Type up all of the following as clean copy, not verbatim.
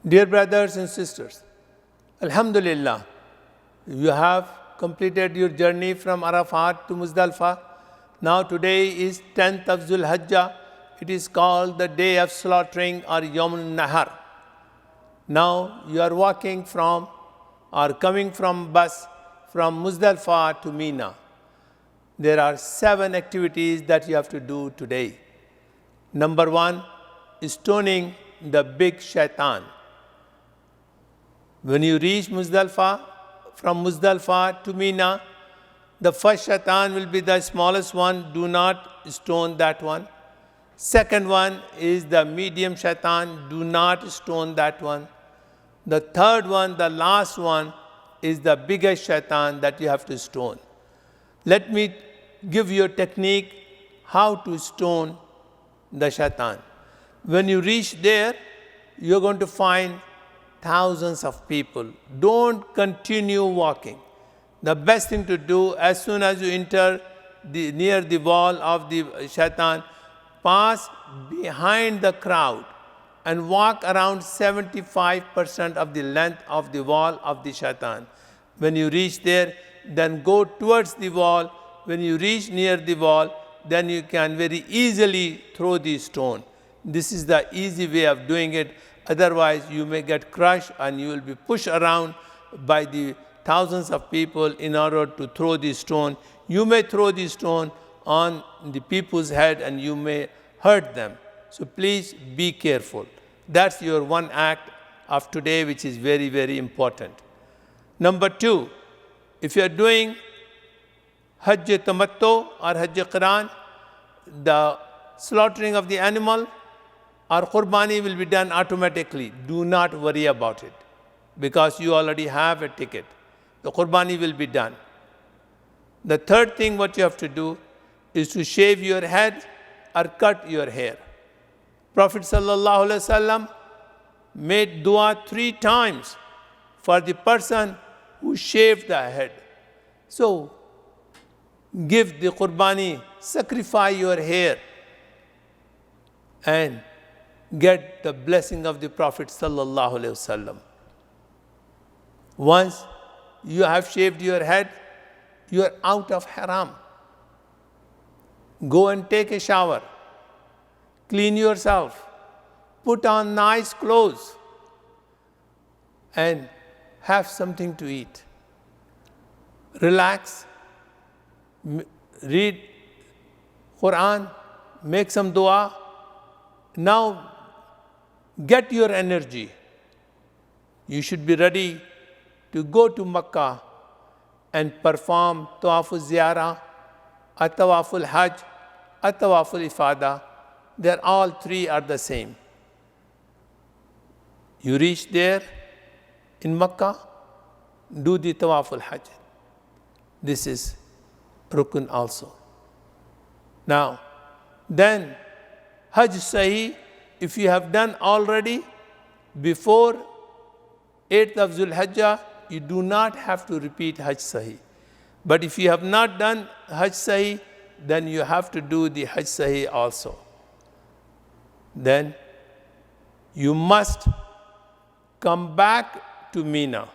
Dear brothers and sisters, Alhamdulillah, you have completed your journey from Arafat to Muzdalifah. Now today is 10th of Dhul Hijjah. It is called the day of slaughtering or Yawm Nahar. Now you are walking from or coming from bus from Muzdalifah to Mina. There are 7 activities that you have to do today. Number 1 is stoning the big shaitan. When you reach Muzdalifah, from Muzdalifah to Mina, the first shaitan will be the smallest one. Do not stone that one. Second one is the medium shaitan. Do not stone that one. The third one, the last one, is the biggest shaitan that you have to stone. Let me give you a technique how to stone the shaitan. When you reach there, you're going to find thousands of people. Don't continue walking. The best thing to do, as soon as you enter near the wall of the shaitan, pass behind the crowd and walk around 75% of the length of the wall of the shaitan. When you reach there, then go towards the wall. When you reach near the wall, then you can very easily throw the stone. This is the easy way of doing it. Otherwise, you may get crushed and you will be pushed around by the thousands of people in order to throw the stone. You may throw the stone on the people's head and you may hurt them. So please be careful. That's your one act of today, which is very, very important. Number 2, if you are doing Hajj Tamattu or Hajj Qiran, the slaughtering of the animal or Qurbani will be done automatically. Do not worry about it because you already have a ticket. The Qurbani will be done. The third thing what you have to do is to shave your head or cut your hair. Prophet sallallahu alaihi wasallam made dua 3 times for the person who shaved the head. So give the Qurbani, sacrifice your hair and get the blessing of the Prophet sallallahu alaihi wasallam. Once you have shaved your head, you are out of haram. Go and take a shower, clean yourself, put on nice clothes and have something to eat. Relax, read Quran, make some dua. Now get your energy. You should be ready to go to Makkah and perform Tawaful Ziyarah, Tawaful Hajj, Tawaful Ifada. They're all 3 are the same. You reach there in Makkah, do the Tawaful Hajj. This is Rukun also. Now, then Hajj Sahih, if you have done already before 8th of Dhul Hijjah, you do not have to repeat Hajj Sahih. But if you have not done Hajj Sahih, then you have to do the Hajj Sahih also. Then you must come back to Mina.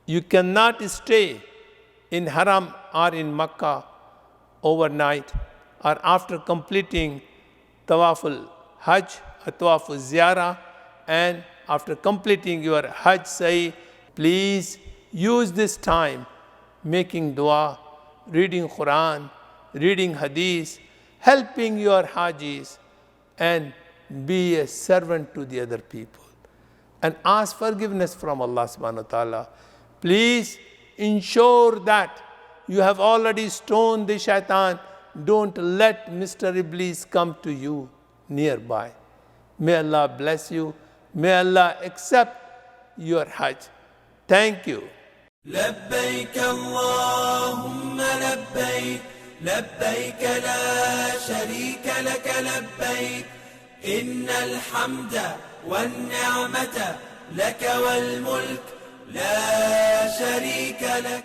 You cannot stay in Haram or in Makkah overnight or after completing Tawaful Hajj, Tawaful Ziyarah, and after completing your Hajj Sahih, please use this time making dua, reading Quran, reading Hadith, helping your Hajis, and be a servant to the other people. And ask forgiveness from Allah subhanahu wa ta'ala. Please ensure that you have already stoned the shaitan. Don't let Mr. Iblis come to you nearby. May Allah bless you. May Allah accept your Hajj. Thank you. لبيك اللهم لبيك لبيك لا شريك لك لبيك إن الحمد والنعمة لك والملك لا شريك لك